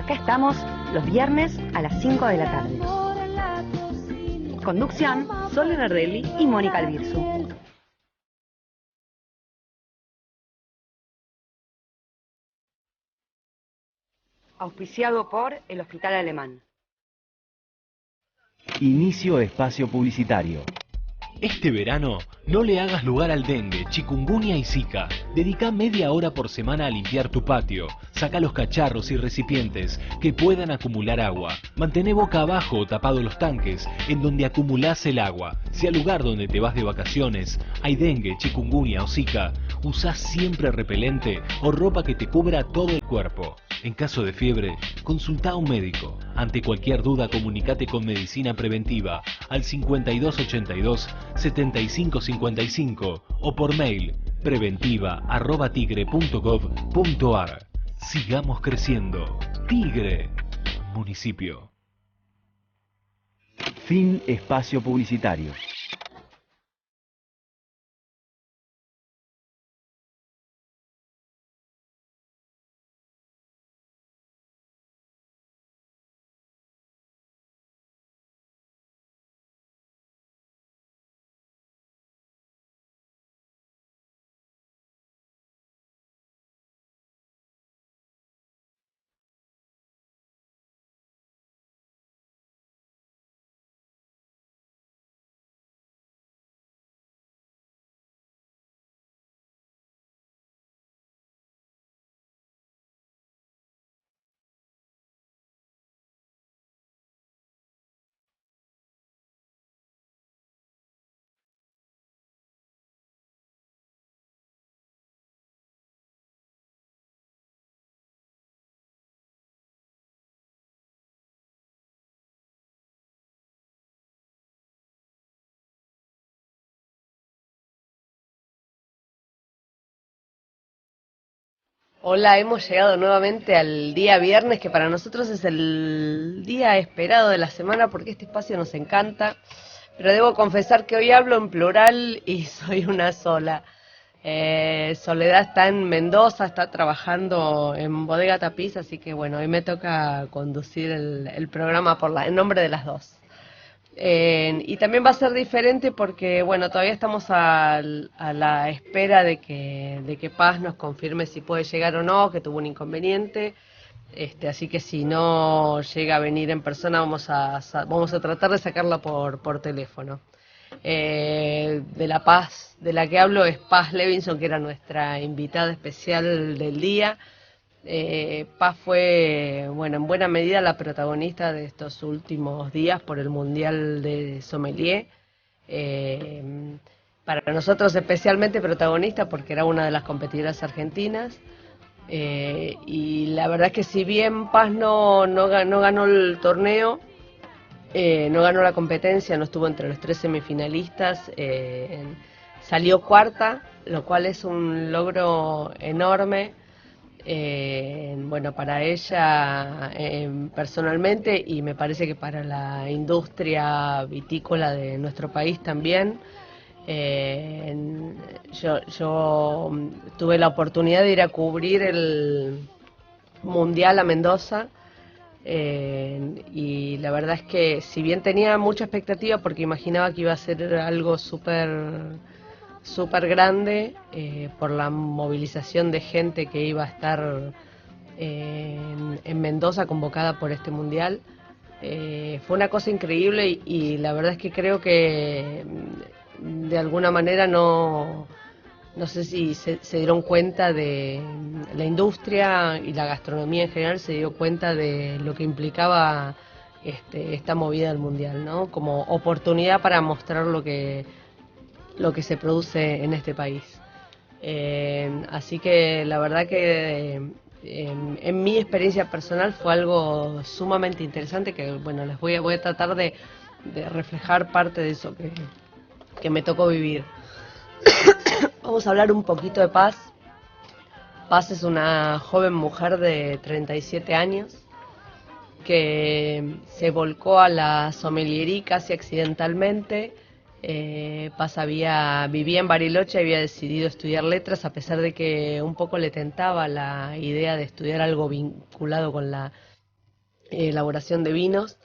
Acá estamos los viernes a las 5 de la tarde. Conducción, Sole Nardelli y Mónica Albirzu. Auspiciado por el Hospital Alemán. Inicio espacio publicitario. Este verano, no le hagas lugar al dengue, chikungunya y zika. Dedica media hora por semana a limpiar tu patio. Saca los cacharros y recipientes que puedan acumular agua. Mantén boca abajo o tapado los tanques en donde acumulás el agua. Si al lugar donde te vas de vacaciones hay dengue, chikungunya o zika, usá siempre repelente o ropa que te cubra todo el cuerpo. En caso de fiebre, consulta a un médico. Ante cualquier duda, comunicate con Medicina Preventiva al 5282-7555 o por mail preventiva@tigre.gov.ar. Sigamos creciendo. Tigre, municipio. Fin espacio publicitario. Hola, hemos llegado nuevamente al día viernes, que para nosotros es el día esperado de la semana porque este espacio nos encanta, pero debo confesar que hoy hablo en plural y soy una sola. Soledad está en Mendoza, está trabajando en Bodega Tapiz, así que bueno, hoy me toca conducir el programa en nombre de las dos. Y también va a ser diferente porque, bueno, todavía estamos a la espera de que Paz nos confirme si puede llegar o no, que tuvo un inconveniente. Así que si no llega a venir en persona, vamos a tratar de sacarla por teléfono. De la Paz, de la que hablo, es Paz Levinson, que era nuestra invitada especial del día. Paz fue, bueno, en buena medida la protagonista de estos últimos días por el Mundial de Sommelier. Para nosotros especialmente protagonista porque era una de las competidoras argentinas. Y la verdad es que si bien Paz no ganó el torneo, no ganó la competencia, no estuvo entre los 3 semifinalistas, salió cuarta, lo cual es un logro enorme. Bueno, para ella personalmente, y me parece que para la industria vitícola de nuestro país también. Yo tuve la oportunidad de ir a cubrir el Mundial a Mendoza, y la verdad es que si bien tenía mucha expectativa porque imaginaba que iba a ser algo súper grande, por la movilización de gente que iba a estar en Mendoza convocada por este mundial, fue una cosa increíble y la verdad es que creo que de alguna manera no sé si se dieron cuenta de la industria y la gastronomía en general, se dio cuenta de lo que implicaba esta movida del mundial, ¿no? Como oportunidad para mostrar lo que se produce en este país. Así que la verdad que en mi experiencia personal fue algo sumamente interesante que, bueno, les voy a tratar de reflejar parte de eso que me tocó vivir. Vamos a hablar un poquito de Paz. Paz es una joven mujer de 37 años que se volcó a la sommeliería casi accidentalmente. Paz vivía en Bariloche y había decidido estudiar letras, a pesar de que un poco le tentaba la idea de estudiar algo vinculado con la elaboración de vinos.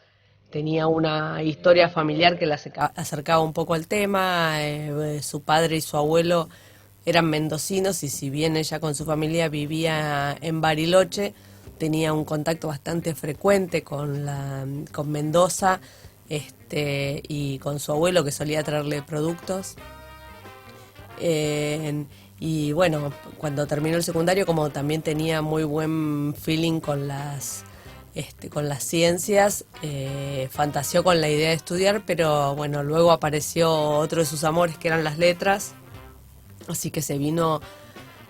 Tenía una historia familiar que la acercaba un poco al tema. Su padre y su abuelo eran mendocinos y si bien ella con su familia vivía en Bariloche, tenía un contacto bastante frecuente con Mendoza, y con su abuelo que solía traerle productos. Y bueno, cuando terminó el secundario, como también tenía muy buen feeling con las ciencias, fantaseó con la idea de estudiar, pero bueno, luego apareció otro de sus amores que eran las letras, así que se vino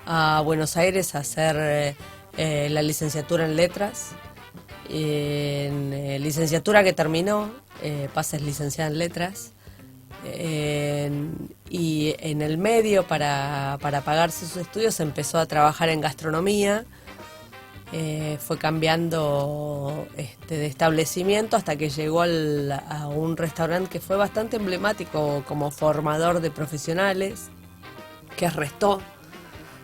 a Buenos Aires a hacer la licenciatura en letras. Licenciatura que terminó, Paz es licenciada en letras. Y en el medio, para pagarse sus estudios, empezó a trabajar en gastronomía. Fue cambiando de establecimiento hasta que llegó a un restaurante que fue bastante emblemático como formador de profesionales, que es Restó.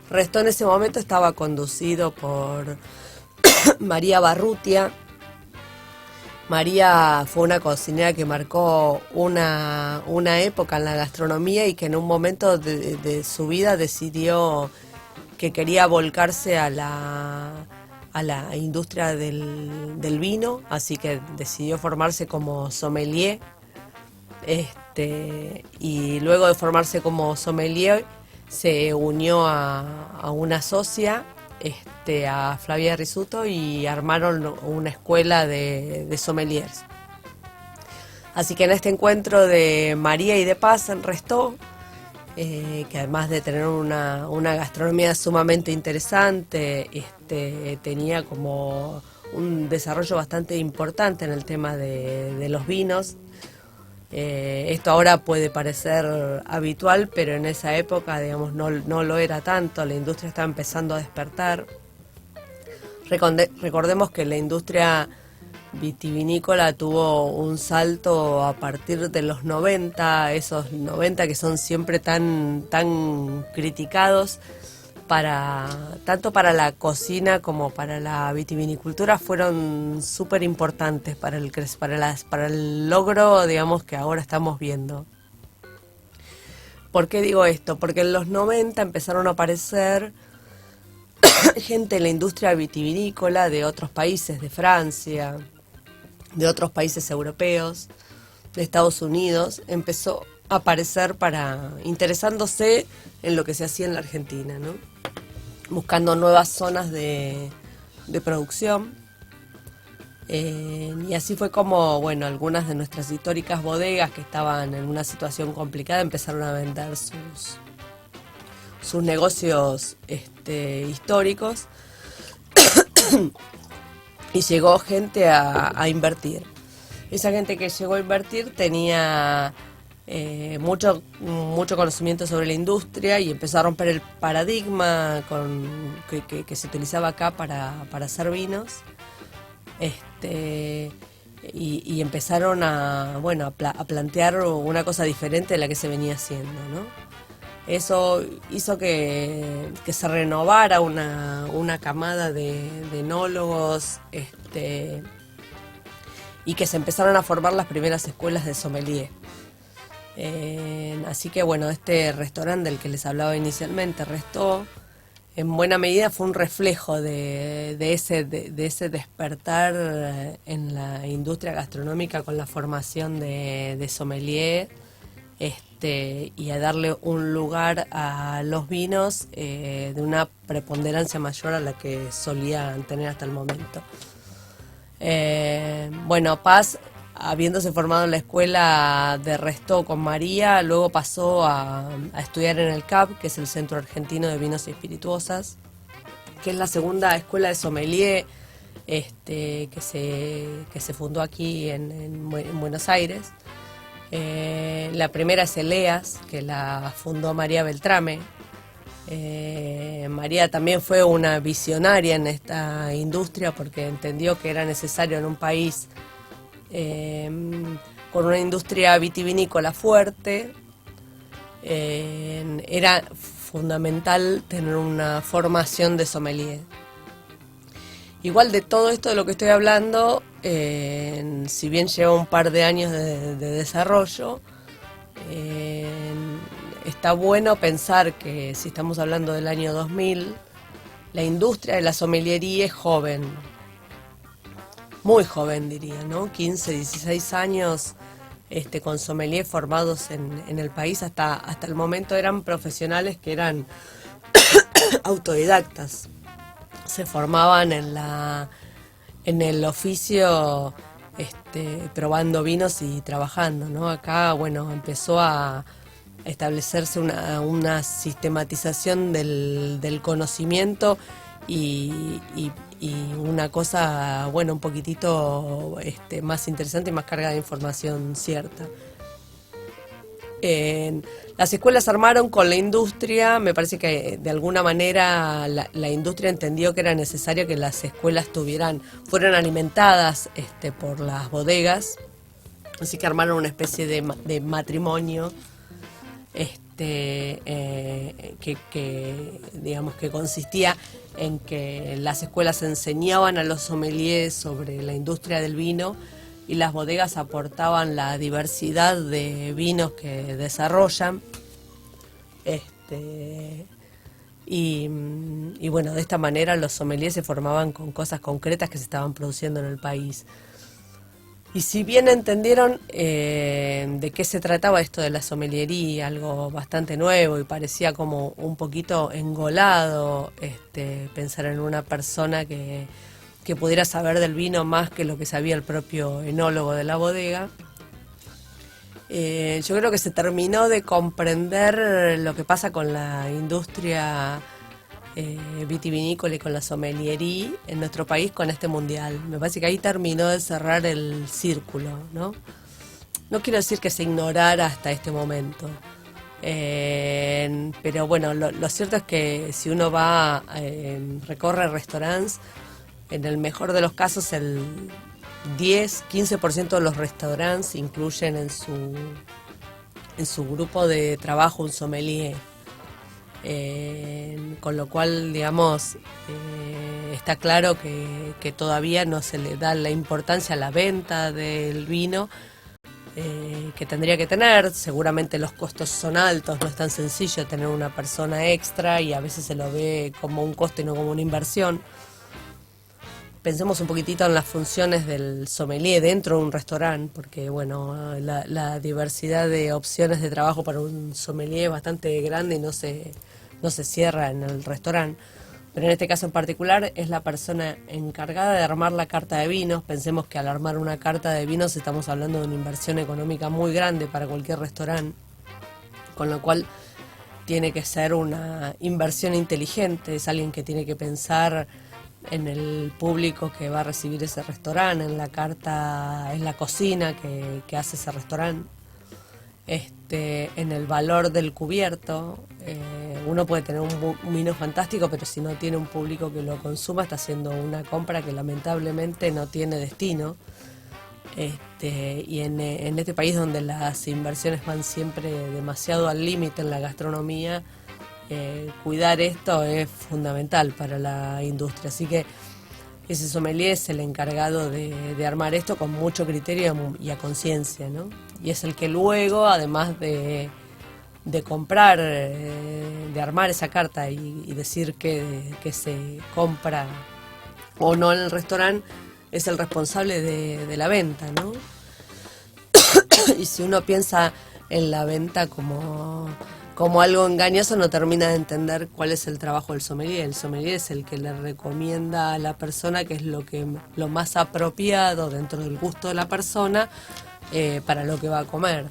Restó en ese momento estaba conducido por María Barrutia. María fue una cocinera que marcó una época en la gastronomía y que en un momento de su vida decidió que quería volcarse a la industria del vino, así que decidió formarse como sommelier. Y luego de formarse como sommelier se unió a una socia, a Flavia Risuto, y armaron una escuela de sommeliers. Así que en este encuentro de María y de Paz en Restó, que además de tener una gastronomía sumamente interesante, tenía como un desarrollo bastante importante en el tema de los vinos. Esto ahora puede parecer habitual, pero en esa época, digamos, no lo era tanto. La industria estaba empezando a despertar. Recordemos que la industria vitivinícola tuvo un salto a partir de los 90, esos 90 que son siempre tan criticados, tanto para la cocina como para la vitivinicultura, fueron súper importantes para el logro, digamos, que ahora estamos viendo. ¿Por qué digo esto? Porque en los 90 empezaron a aparecer gente en la industria vitivinícola de otros países, de Francia, de otros países europeos, de Estados Unidos, empezó a aparecer interesándose en lo que se hacía en la Argentina, ¿no? Buscando nuevas zonas de producción. Y así fue como, bueno, algunas de nuestras históricas bodegas que estaban en una situación complicada empezaron a vender sus negocios históricos y llegó gente a invertir. Esa gente que llegó a invertir tenía mucho conocimiento sobre la industria y empezó a romper el paradigma que se utilizaba acá para hacer vinos. Y empezaron a plantear una cosa diferente de la que se venía haciendo, ¿no? Eso hizo que se renovara una camada de enólogos, y que se empezaron a formar las primeras escuelas de sommelier. Así que bueno, este restaurante del que les hablaba inicialmente, Restó, en buena medida fue un reflejo de ese despertar en la industria gastronómica con la formación de sommelier, y a darle un lugar a los vinos de una preponderancia mayor a la que solían tener hasta el momento. Bueno, Paz, habiéndose formado en la escuela de Restó con María, luego pasó a estudiar en el CAP, que es el Centro Argentino de Vinos y Espirituosas, que es la segunda escuela de sommelier que se fundó aquí en Buenos Aires. La primera es ELEAS, que la fundó María Beltrame. María también fue una visionaria en esta industria porque entendió que era necesario en un país con una industria vitivinícola fuerte, era fundamental tener una formación de sommelier. Igual de todo esto de lo que estoy hablando, si bien lleva un par de años de desarrollo, está bueno pensar que si estamos hablando del año 2000, la industria de la sommeliería es joven, muy joven diría, ¿no? 15, 16 años con sommeliers formados en el país hasta el momento eran profesionales que eran autodidactas. Se formaban en el oficio probando vinos y trabajando, ¿no? Acá, bueno, empezó a establecerse una sistematización del conocimiento y una cosa, bueno, un poquitito más interesante y más cargada de información cierta. Las escuelas armaron con la industria, me parece que de alguna manera la industria entendió que era necesario que las escuelas fueran alimentadas por las bodegas, así que armaron una especie de matrimonio que digamos que consistía en que las escuelas enseñaban a los sommeliers sobre la industria del vino y las bodegas aportaban la diversidad de vinos que desarrollan. Y bueno, de esta manera los sommeliers se formaban con cosas concretas que se estaban produciendo en el país. Y si bien entendieron de qué se trataba esto de la sommeliería, algo bastante nuevo y parecía como un poquito engolado pensar en una persona que pudiera saber del vino más que lo que sabía el propio enólogo de la bodega, yo creo que se terminó de comprender lo que pasa con la industria vitivinícola y con la sommeliería en nuestro país con este mundial. Me parece que ahí terminó de cerrar el círculo, ¿no? No quiero decir que se ignorara hasta este momento, pero bueno, lo cierto es que si uno recorre restaurantes, en el mejor de los casos el 10-15% de los restaurantes incluyen en su grupo de trabajo un sommelier. Con lo cual, digamos, está claro que todavía no se le da la importancia a la venta del vino que tendría que tener. Seguramente los costos son altos, no es tan sencillo tener una persona extra y a veces se lo ve como un costo y no como una inversión. Pensemos un poquitito en las funciones del sommelier dentro de un restaurante, porque bueno, la diversidad de opciones de trabajo para un sommelier es bastante grande y no se cierra en el restaurante. Pero en este caso en particular es la persona encargada de armar la carta de vinos. Pensemos que al armar una carta de vinos estamos hablando de una inversión económica muy grande para cualquier restaurante, con lo cual tiene que ser una inversión inteligente. Es alguien que tiene que pensar en el público que va a recibir ese restaurante, en la carta, en la cocina que hace ese restaurante, en el valor del cubierto. Uno puede tener un vino fantástico, pero si no tiene un público que lo consuma, está haciendo una compra que lamentablemente no tiene destino. Y en este país donde las inversiones van siempre demasiado al límite en la gastronomía, cuidar esto es fundamental para la industria. Así que ese sommelier es el encargado de armar esto con mucho criterio y a conciencia, ¿no? Y es el que luego, además de comprar, de armar esa carta y decir que se compra o no en el restaurante, es el responsable de la venta, ¿no? Y si uno piensa en la venta como algo engañoso, no termina de entender cuál es el trabajo del sommelier. El sommelier es el que le recomienda a la persona qué es lo más apropiado dentro del gusto de la persona para lo que va a comer.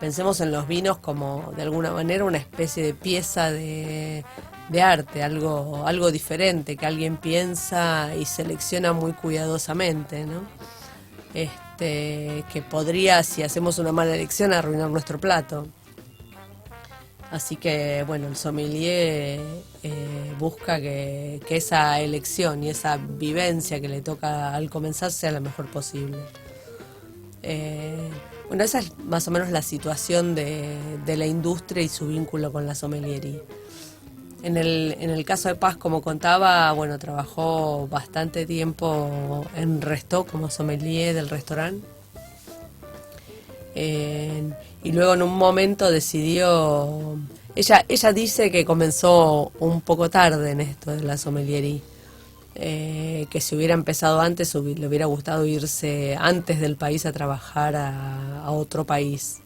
Pensemos en los vinos como de alguna manera una especie de pieza de arte, algo diferente que alguien piensa y selecciona muy cuidadosamente, ¿no? Que podría, si hacemos una mala elección, arruinar nuestro plato. Así que, bueno, el sommelier busca que esa elección y esa vivencia que le toca al comenzar sea la mejor posible. Bueno, esa es más o menos la situación de la industria y su vínculo con la sommeliería. En el caso de Paz, como contaba, bueno, trabajó bastante tiempo en Resto como sommelier del restaurante. Y luego en un momento decidió... Ella dice que comenzó un poco tarde en esto de la sommeliería. Que si hubiera empezado antes, le hubiera gustado irse antes del país a trabajar a otro país.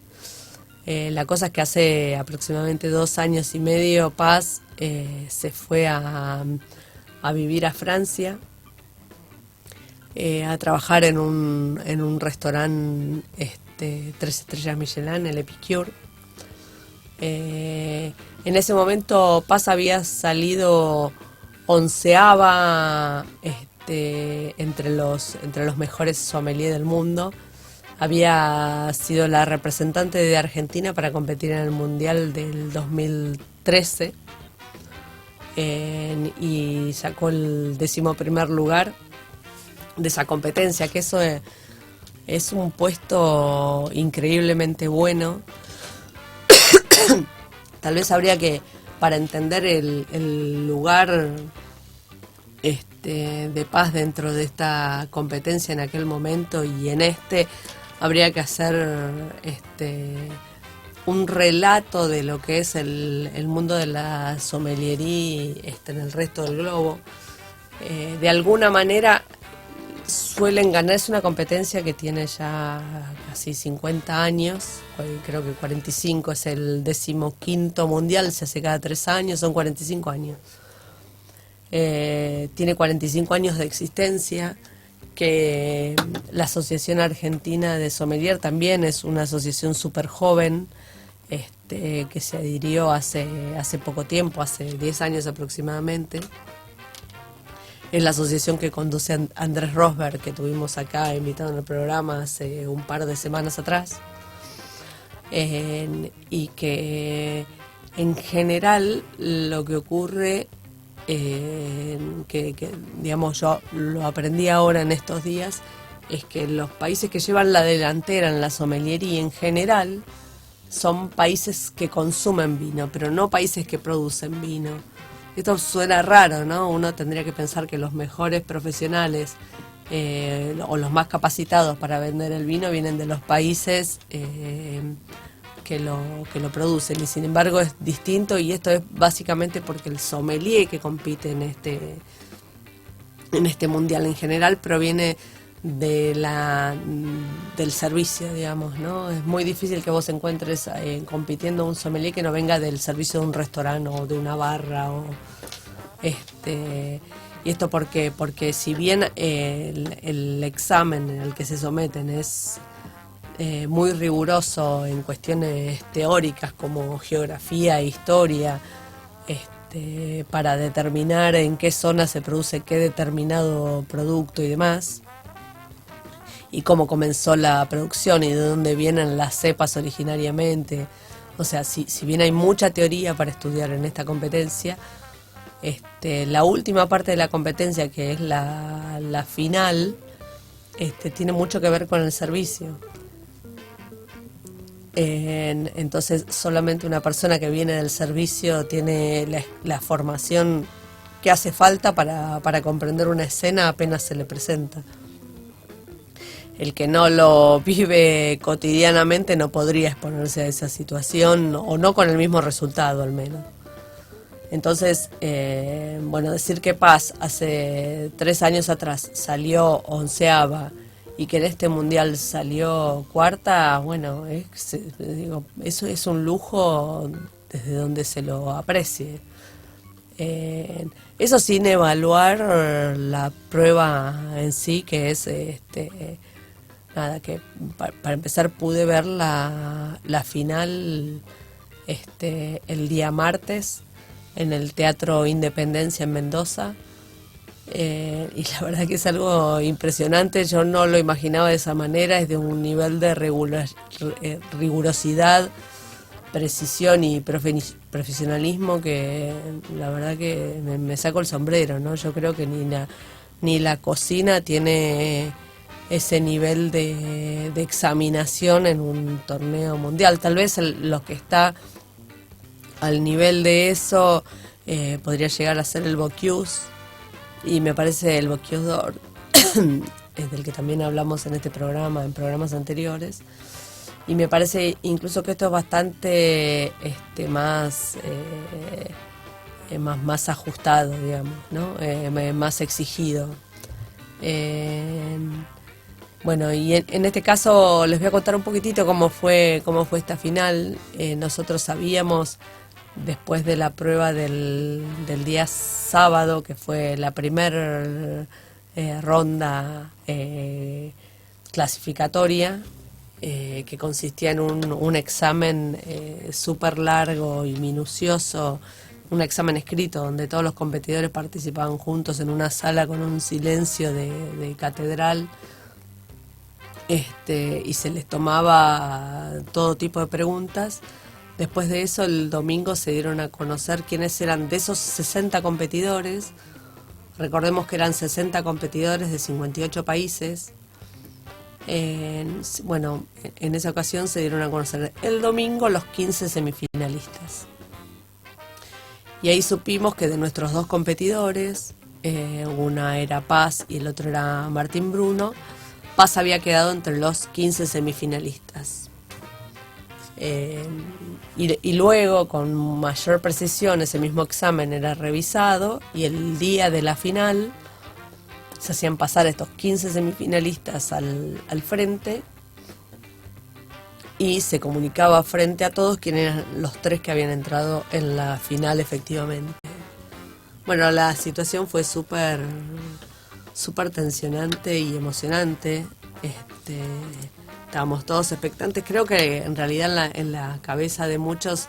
La cosa es que hace aproximadamente 2 años y medio Paz se fue a vivir a Francia, a trabajar en un restaurante 3 estrellas Michelin, el Epicure. En ese momento Paz había salido 11ª entre los mejores sommeliers del mundo. Había sido la representante de Argentina para competir en el Mundial del 2013 y sacó el 11º lugar de esa competencia, que eso es un puesto increíblemente bueno. Tal vez habría que, para entender el lugar de Paz dentro de esta competencia en aquel momento y habría que hacer un relato de lo que es el mundo de la sommeliería en el resto del globo. De alguna manera suelen ganar, es una competencia que tiene ya casi 50 años, creo que 45, es el 15º mundial, se hace cada 3 años, son 45 años. Tiene 45 años de existencia, que la Asociación Argentina de Sommelier también es una asociación súper joven, que se adhirió hace poco tiempo, hace 10 años aproximadamente. Es la asociación que conduce Andrés Rosberg, que tuvimos acá invitado en el programa hace un par de semanas atrás. Y que en general lo que ocurre, que digamos yo lo aprendí ahora en estos días, es que los países que llevan la delantera en la sommeliería en general son países que consumen vino, pero no países que producen vino. Esto suena raro, ¿no? Uno tendría que pensar que los mejores profesionales o los más capacitados para vender el vino vienen de los países que lo producen, y sin embargo es distinto, y esto es básicamente porque el sommelier que compite en este mundial en general proviene del servicio, digamos, ¿no? Es muy difícil que vos encuentres compitiendo un sommelier que no venga del servicio de un restaurante o de una barra y esto porque si bien el examen en el que se someten es muy riguroso en cuestiones teóricas como geografía e historia, para determinar en qué zona se produce qué determinado producto y demás, y cómo comenzó la producción y de dónde vienen las cepas originariamente. O sea, si bien hay mucha teoría para estudiar en esta competencia, la última parte de la competencia, que es la final, tiene mucho que ver con el servicio. Entonces solamente una persona que viene del servicio tiene la formación que hace falta para comprender una escena apenas se le presenta. El que no lo vive cotidianamente no podría exponerse a esa situación, o no con el mismo resultado al menos. Entonces, bueno, decir que Paz hace 3 años atrás salió 11ª y que en este mundial salió 4ª, bueno, eso es un lujo desde donde se lo aprecie. Eso sin evaluar la prueba en sí, que es nada, que para empezar pude ver la final el día martes en el Teatro Independencia en Mendoza, y la verdad que es algo impresionante. Yo no lo imaginaba de esa manera, es de un nivel de rigurosidad, precisión y profesionalismo que la verdad que me saco el sombrero, ¿no? Yo creo que ni la cocina tiene ese nivel de examinación en un torneo mundial. Tal vez lo que está al nivel de eso podría llegar a ser el Bocuse, y me parece el Bocuse d'Or, del que también hablamos en este programa, en programas anteriores, y me parece incluso que esto es bastante más ajustado, digamos, ¿no? Más exigido. Bueno, y en este caso les voy a contar un poquitito cómo fue esta final. Nosotros sabíamos, después de la prueba del día sábado, que fue la primera ronda clasificatoria, que consistía en un examen súper largo y minucioso, un examen escrito donde todos los competidores participaban juntos en una sala con un silencio de catedral, y se les tomaba todo tipo de preguntas. Después de eso, el domingo se dieron a conocer quiénes eran de esos 60 competidores. Recordemos que eran 60 competidores de 58 países. En esa ocasión se dieron a conocer el domingo los 15 semifinalistas. Y ahí supimos que de nuestros dos competidores, una era Paz y el otro era Martín Bruno, Paz había quedado entre los 15 semifinalistas. Y luego, con mayor precisión, ese mismo examen era revisado, y el día de la final se hacían pasar estos 15 semifinalistas al frente, y se comunicaba frente a todos quiénes eran los 3 que habían entrado en la final efectivamente. Bueno, la situación fue súper tensionante y emocionante. Estábamos todos expectantes. Creo que en realidad en la cabeza de muchos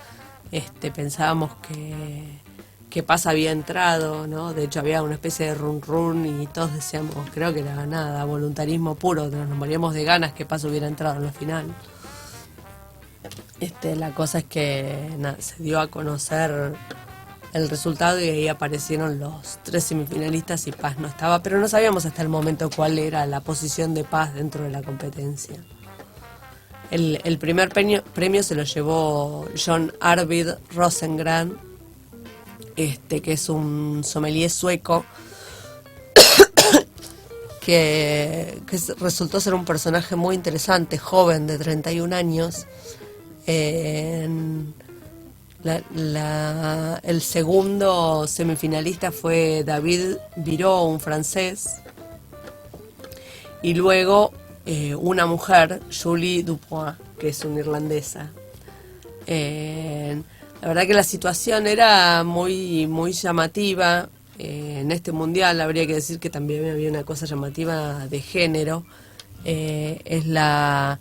pensábamos que Paz había entrado, ¿no? De hecho había una especie de run run y todos decíamos, creo que era nada, voluntarismo puro, nos moríamos de ganas que Paz hubiera entrado en la final. La cosa es que se dio a conocer el resultado y ahí aparecieron los 3 semifinalistas y Paz no estaba, pero no sabíamos hasta el momento cuál era la posición de Paz dentro de la competencia. El primer premio se lo llevó John Arvid Rosengren, que es un sommelier sueco que resultó ser un personaje muy interesante, joven, de 31 años. El segundo semifinalista fue David Biro, un francés, y luego una mujer, Julie Dupois, que es una irlandesa. La verdad que la situación era muy, muy llamativa. En este mundial habría que decir que también había una cosa llamativa de género. Es la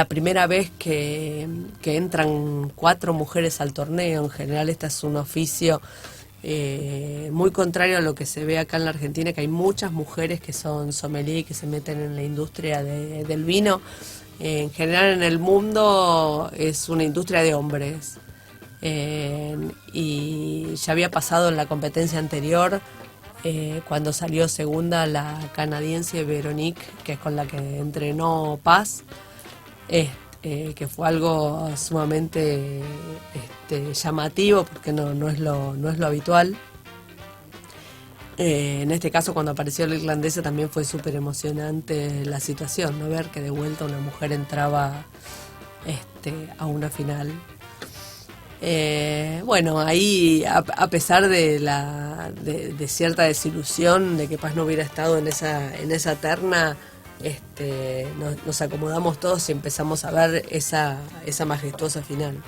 primera vez que entran 4 mujeres al torneo. En general este es un oficio muy contrario a lo que se ve acá en la Argentina, que hay muchas mujeres que son sommelier y que se meten en la industria del vino. En general en el mundo es una industria de hombres. Y ya había pasado en la competencia anterior, cuando salió segunda la canadiense Veronique, que es con la que entrenó Paz, que fue algo sumamente llamativo, porque no es lo habitual. En este caso, cuando apareció la irlandesa, también fue súper emocionante la situación, ¿no? Ver que de vuelta una mujer entraba a una final. Bueno, ahí a pesar de cierta desilusión de que Paz no hubiera estado en esa terna, nos acomodamos todos y empezamos a ver esa majestuosa final.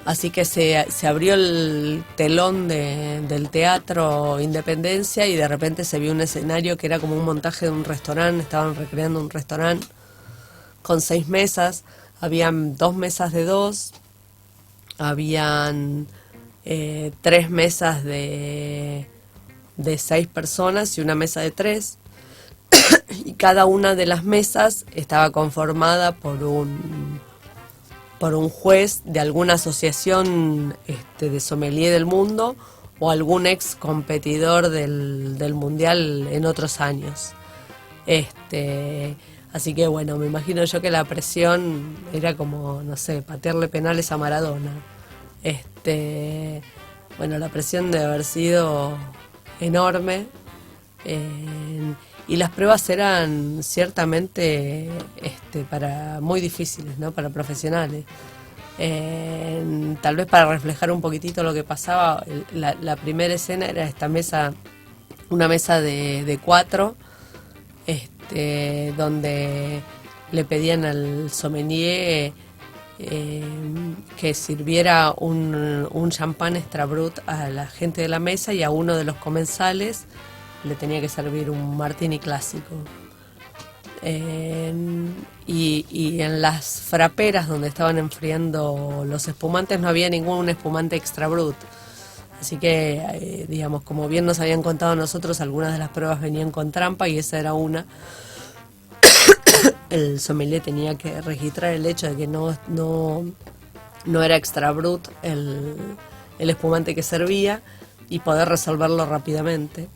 Así que se abrió el telón del Teatro Independencia y de repente se vio un escenario que era como un montaje de un restaurante. Estaban recreando un restaurante con 6 mesas. Habían 2 mesas de 2, habían 3 mesas de 6 personas y una mesa de 3. Y cada una de las mesas estaba conformada por un juez de alguna asociación de sommelier del mundo o algún ex competidor del mundial en otros años. Así que bueno, me imagino yo que la presión era como, no sé, patearle penales a Maradona. Bueno, la presión debe haber sido enorme. Y las pruebas eran ciertamente muy difíciles, ¿no? Para profesionales. Tal vez para reflejar un poquitito lo que pasaba, la primera escena era esta mesa, una mesa de 4, donde le pedían al sommelier que sirviera un champán extra brut a la gente de la mesa, y a uno de los comensales le tenía que servir un martini clásico. Y en las fraperas donde estaban enfriando los espumantes no había ningún espumante extra brut. Así que, digamos, como bien nos habían contado nosotros, algunas de las pruebas venían con trampa y esa era una. El sommelier tenía que registrar el hecho de que no era extra brut el espumante que servía y poder resolverlo rápidamente.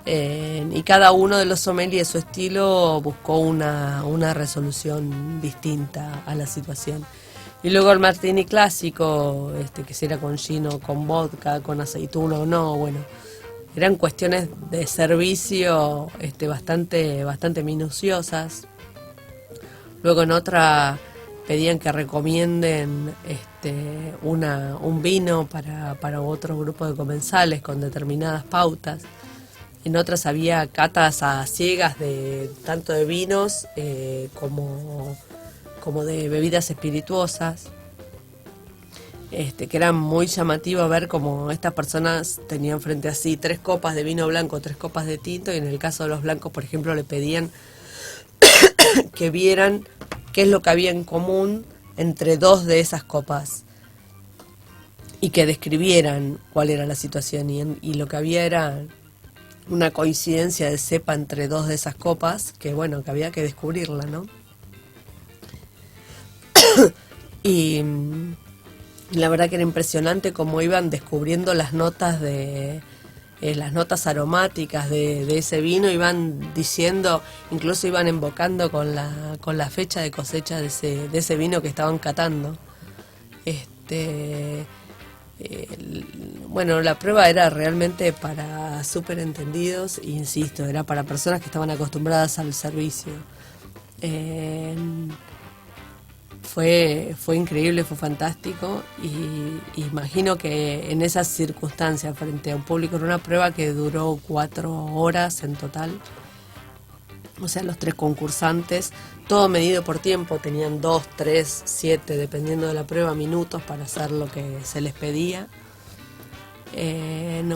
Y cada uno de los sommeliers, su estilo, buscó una resolución distinta a la situación. Y luego el martini clásico, que si era con gin o con vodka, con aceituna o no, bueno, eran cuestiones de servicio bastante minuciosas. Luego en otra pedían que recomienden un vino para otro grupo de comensales con determinadas pautas. En otras había catas a ciegas tanto de vinos como de bebidas espirituosas, que era muy llamativo ver cómo estas personas tenían frente a sí 3 copas de vino blanco, 3 copas de tinto, y en el caso de los blancos, por ejemplo, le pedían que vieran qué es lo que había en común entre 2 de esas copas y que describieran cuál era la situación, y lo que había era una coincidencia de cepa entre 2 de esas copas, que bueno, que había que descubrirla, ¿no? Y la verdad que era impresionante cómo iban descubriendo las notas las notas aromáticas de ese vino, iban diciendo, incluso iban invocando con la fecha de cosecha de ese vino que estaban catando. Bueno, la prueba era realmente para súper entendidos, e insisto, era para personas que estaban acostumbradas al servicio. Fue increíble, fue fantástico, y imagino que en esas circunstancias, frente a un público, en una prueba que duró 4 horas en total, o sea, los 3 concursantes, todo medido por tiempo, tenían 2, 3, 7, dependiendo de la prueba, minutos para hacer lo que se les pedía.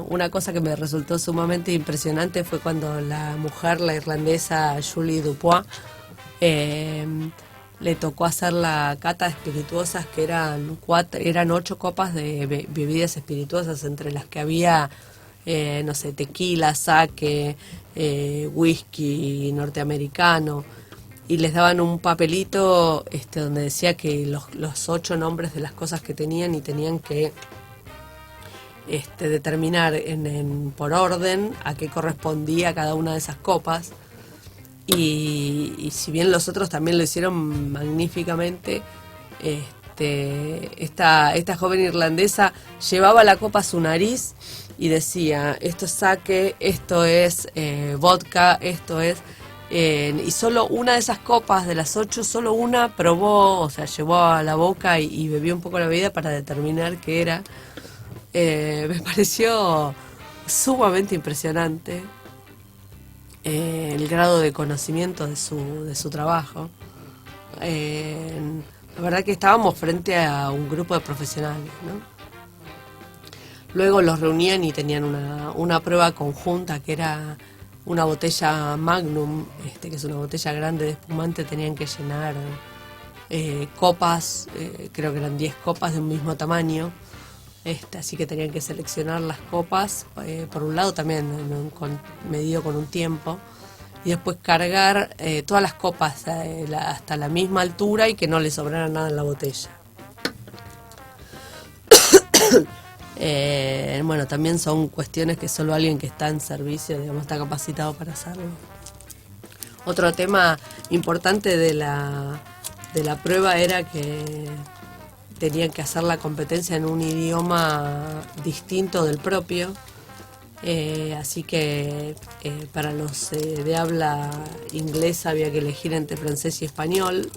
Una cosa que me resultó sumamente impresionante fue cuando la mujer, la irlandesa Julie Dupois, le tocó hacer la cata de espirituosas, que eran 8 copas de bebidas espirituosas, entre las que había, tequila, sake, whisky norteamericano, y les daban un papelito donde decía que los 8 nombres de las cosas que tenían, y tenían que determinar por orden a qué correspondía cada una de esas copas. Y si bien los otros también lo hicieron magníficamente, esta joven irlandesa llevaba la copa a su nariz y decía, esto es sake, esto es vodka, esto es... y solo una de esas copas, de las 8, solo una probó, o sea, llevó a la boca y bebió un poco la bebida para determinar qué era. Me pareció sumamente impresionante el grado de conocimiento de su trabajo. La verdad que estábamos frente a un grupo de profesionales, ¿no? Luego los reunían y tenían una prueba conjunta, que era una botella Magnum, que es una botella grande de espumante. Tenían que llenar copas, creo que eran 10 copas de un mismo tamaño. Así que tenían que seleccionar las copas, por un lado también medido con un tiempo, y después cargar todas las copas hasta la misma altura y que no le sobrara nada en la botella. Bueno, también son cuestiones que solo alguien que está en servicio, digamos, está capacitado para hacerlo. Otro tema importante de la prueba era que tenían que hacer la competencia en un idioma distinto del propio. Así que para los de habla inglesa había que elegir entre francés y español,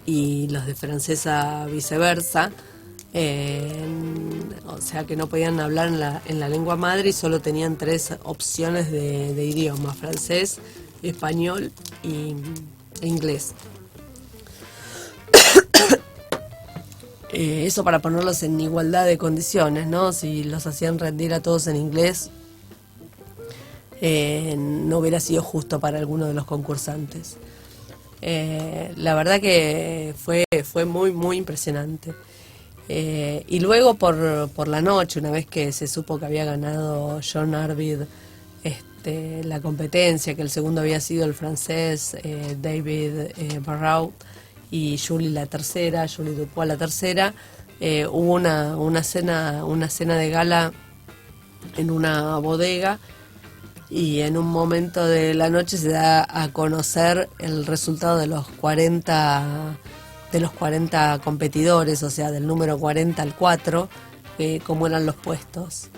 y los de francesa viceversa. O sea que no podían hablar en la lengua madre y solo tenían 3 opciones de idioma: francés, español e inglés. Eso para ponerlos en igualdad de condiciones, ¿no? Si los hacían rendir a todos en inglés, no hubiera sido justo para alguno de los concursantes. La verdad que fue muy, muy impresionante. Y luego por la noche, una vez que se supo que había ganado John Arvid la competencia, que el segundo había sido el francés David Barrault, y Julie Dupois la tercera, hubo una cena de gala en una bodega, y en un momento de la noche se da a conocer el resultado de los 40 competidores, o sea, del número 40 al 4, cómo eran los puestos.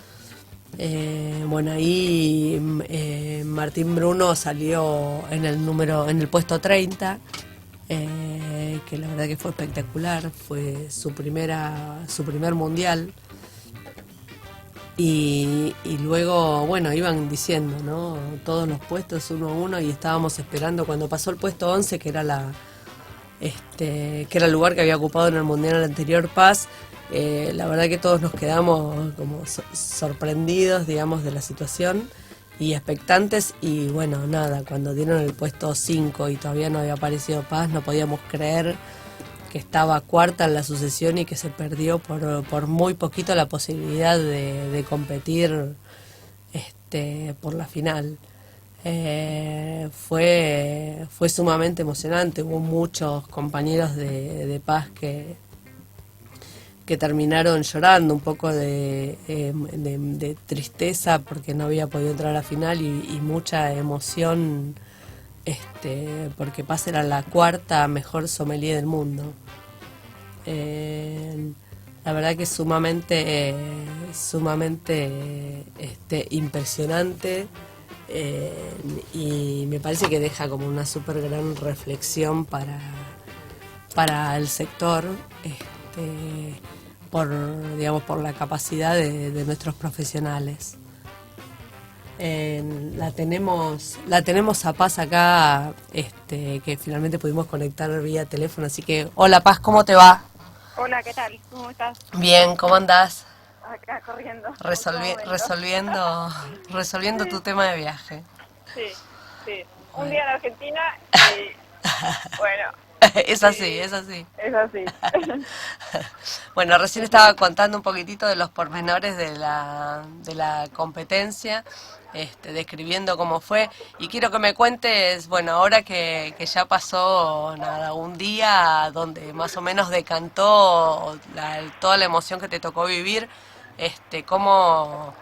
Bueno, ahí Martín Bruno salió en el puesto 30, que la verdad que fue espectacular, fue su primer mundial. Y luego, bueno, iban diciendo, ¿no?, todos los puestos uno a uno, y estábamos esperando cuando pasó el puesto 11, que era que era el lugar que había ocupado en el mundial anterior Paz. La verdad que todos nos quedamos como sorprendidos, digamos, de la situación y expectantes. Y bueno, nada, cuando dieron el puesto 5 y todavía no había aparecido Paz, no podíamos creer que estaba cuarta en la sucesión y que se perdió por muy poquito la posibilidad de competir por la final. Fue sumamente emocionante. Hubo muchos compañeros de Paz que terminaron llorando, un poco de tristeza porque no había podido entrar a la final, y mucha emoción porque Paz era la 4ª mejor sommelier del mundo. La verdad que es sumamente impresionante, y me parece que deja como una súper gran reflexión para el sector, por la capacidad de nuestros profesionales. La tenemos a Paz acá, que finalmente pudimos conectar vía teléfono, así que hola Paz, ¿cómo te va? Hola, ¿qué tal? ¿Cómo estás? Bien, ¿cómo andás? Acá corriendo. Resolviendo tu tema de viaje. Sí. Un día en Argentina y bueno. Es así. Es así. Bueno, recién estaba contando un poquitito de los pormenores de la competencia, describiendo cómo fue, y quiero que me cuentes, bueno, ahora que ya pasó un día donde más o menos decantó toda la emoción que te tocó vivir, ¿cómo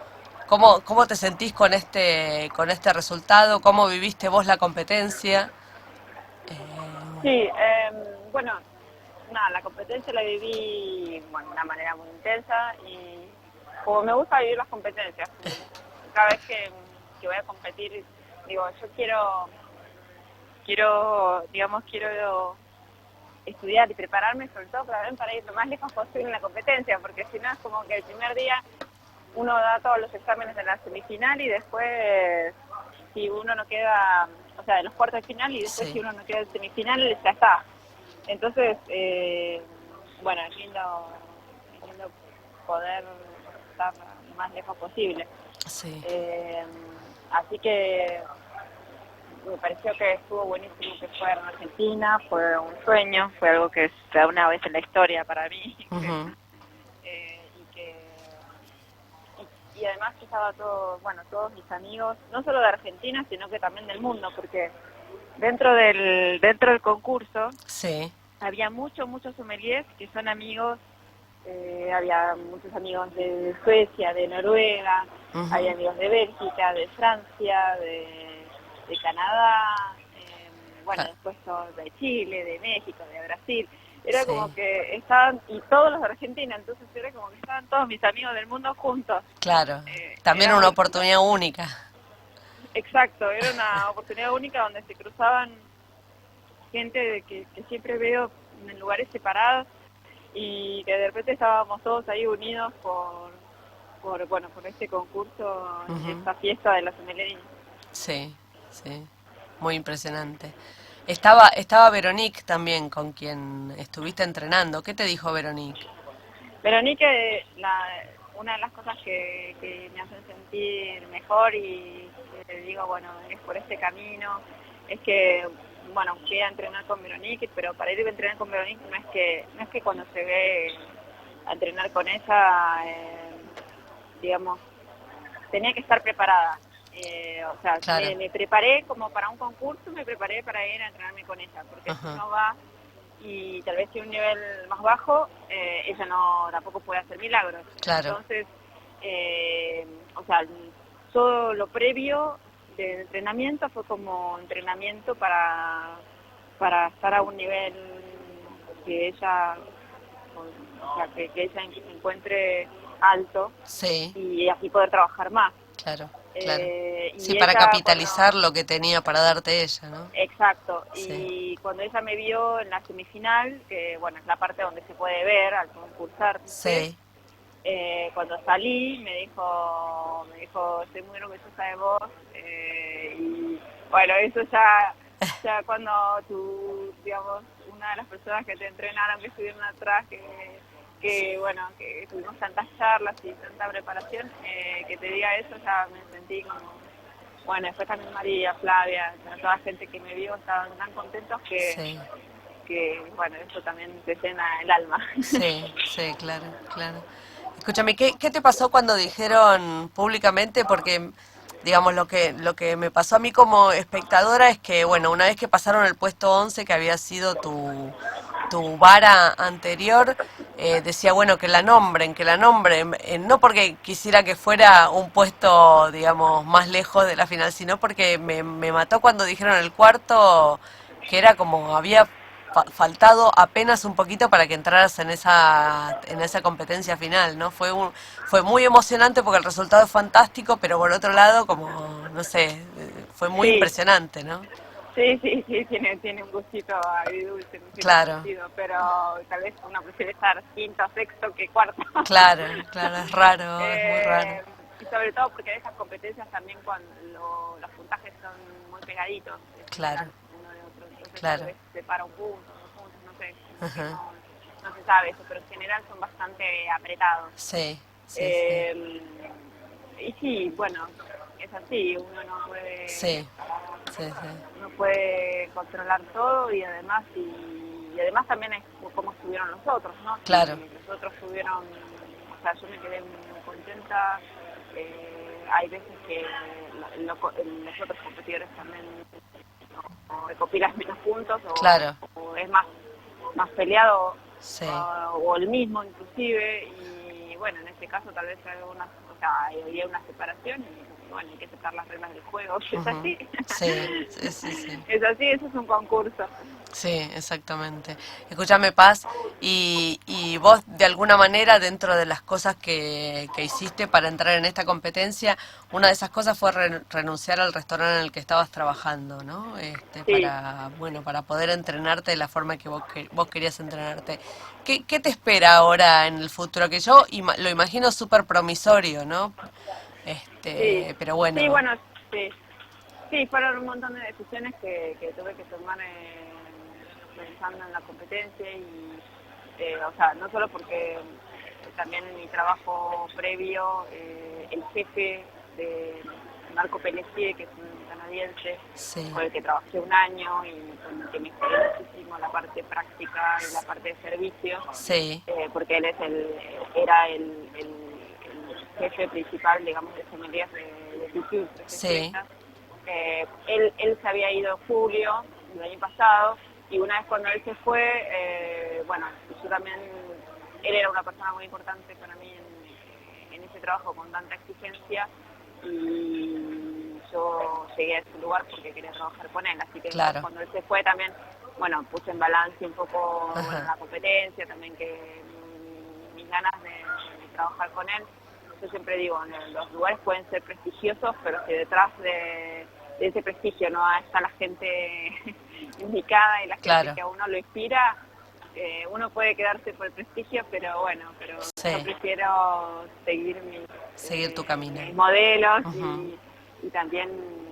te sentís con este resultado? ¿Cómo viviste vos la competencia? Sí, bueno, la competencia la viví de una manera muy intensa, y como me gusta vivir las competencias, cada vez que voy a competir, digo, yo quiero estudiar y prepararme, sobre todo para ir lo más lejos posible en la competencia, porque si no es como que el primer día uno da todos los exámenes de la semifinal y después, si uno no queda, o sea, de los cuartos de final, y después si uno no queda en semifinal, ya está. Entonces, bueno, es lindo poder estar lo más lejos posible. Sí. Así que me pareció que estuvo buenísimo que fuera en Argentina, fue un sueño, fue algo que se da una vez en la historia para mí. Uh-huh. Y además que estaba todos mis amigos, no solo de Argentina, sino que también del mundo, porque dentro del concurso sí, había muchos sommeliers que son amigos, había muchos amigos de Suecia, de Noruega, uh-huh, había amigos de Bélgica, de Francia, de Canadá, después de Chile, de México, de Brasil. Era Sí. como que estaban, y todos los de Argentina, entonces era como que estaban todos mis amigos del mundo juntos. Claro, también Era una muy- oportunidad única. Exacto, era una oportunidad única donde se cruzaban gente que siempre veo en lugares separados y que de repente estábamos todos ahí unidos por este concurso, Ujú. esta fiesta de la sommelería. Sí, sí, muy impresionante. Estaba Veronique también con quien estuviste entrenando. ¿Qué te dijo Veronique? Veronique, una de las cosas que me hacen sentir mejor y que digo, bueno, es por este camino, es que, bueno, fui a entrenar con Veronique, pero para ir a entrenar con Veronique no es que cuando se ve a entrenar con ella, digamos, tenía que estar preparada. O sea, Claro. me preparé como para un concurso, me preparé para ir a entrenarme con ella, porque si Ajá. no va y tal vez tiene un nivel más bajo, ella no tampoco puede hacer milagros. Claro. Entonces, o sea, todo lo previo del entrenamiento fue como entrenamiento para estar a un nivel que ella, o sea, que ella encuentre alto Sí, y así poder trabajar más. claro, claro. Y Sí, para ella, capitalizar cuando, lo que tenía para darte ella, ¿no? exacto, Sí. y cuando ella me vio en la semifinal, que bueno, es la parte donde se puede ver al concursar, Sí, cuando salí me dijo, estoy muy orgullosa de vos, y bueno, eso ya cuando tú, digamos, una de las personas que te entrenaron, que estuvieron atrás, que bueno, que tuvimos tantas charlas y tanta preparación, que te diga eso, ya me sentí como, bueno, después también María, Flavia, toda la gente que me vio estaban tan contentos sí, que bueno, eso también te llena el alma. sí, sí, claro, claro. Escúchame, ¿qué te pasó cuando dijeron públicamente? Porque, digamos, lo que me pasó a mí como espectadora es que, bueno, una vez que pasaron el puesto 11, que había sido tu vara anterior, decía, bueno, que la nombren, no porque quisiera que fuera un puesto, digamos, más lejos de la final, sino porque me mató cuando dijeron el cuarto, que era como había faltado apenas un poquito para que entraras en esa competencia final, ¿no? Fue muy emocionante porque el resultado es fantástico, pero por otro lado, como, no sé, fue muy Sí, impresionante, ¿no? sí, tiene un gustito agridulce en cierto Claro, sentido, pero tal vez uno prefiere estar quinto, sexto que cuarto. claro, claro, es raro, es muy raro. Y sobre todo porque en esas competencias también cuando los puntajes son muy pegaditos, Claro, uno de otro, entonces claro. tal vez separa un punto, 2 puntos, no sé, como que Ajá. no se sabe eso, pero en general son bastante apretados. Sí, sí, sí. Y sí, bueno, es así, uno no puede, Sí, sí, sí. no puede controlar todo y además también es cómo estuvieron los otros, ¿no? Claro. Si los otros estuvieron, o sea, yo me quedé muy contenta, hay veces que los otros competidores también o recopilan menos puntos Claro. o es más peleado Sí, o el mismo inclusive y bueno, en este caso tal vez había una separación y bueno, hay que aceptar las reglas del juego, es Ujú. así. Sí, sí, sí, sí. Es así, eso es un concurso. Sí, exactamente. Escúchame, Paz, y vos de alguna manera dentro de las cosas que hiciste para entrar en esta competencia, una de esas cosas fue renunciar al restaurante en el que estabas trabajando, ¿no? Sí. Para poder entrenarte de la forma que vos querías entrenarte. ¿Qué te espera ahora en el futuro? Que yo lo imagino súper promisorio, ¿no? Sí, Pero bueno. sí, bueno, sí. Sí, fueron un montón de decisiones que tuve que tomar pensando en la competencia y, o sea, no solo porque también en mi trabajo previo, el jefe de Marco Pelletier, que es un canadiense, Sí, con el que trabajé un año y con el que mejoré muchísimo la parte práctica y la parte de servicio, sí, porque él era el jefe principal, digamos, de sommeliers de Couture, de sí, fiestas. Él se había ido en julio del año pasado y una vez cuando él se fue, bueno, yo también, él era una persona muy importante para mí en ese trabajo con tanta exigencia y yo llegué a ese lugar porque quería trabajar con él, así que Claro. cuando él se fue también bueno, puse en balance un poco Ajá. bueno, la competencia, también que mis ganas de trabajar con él. Yo siempre digo, los lugares pueden ser prestigiosos, pero si detrás de ese prestigio no está la gente indicada y la gente Claro. que a uno lo inspira, uno puede quedarse por el prestigio, pero bueno, Sí. yo prefiero seguir Seguir tu camino. mis modelos Ujú. y también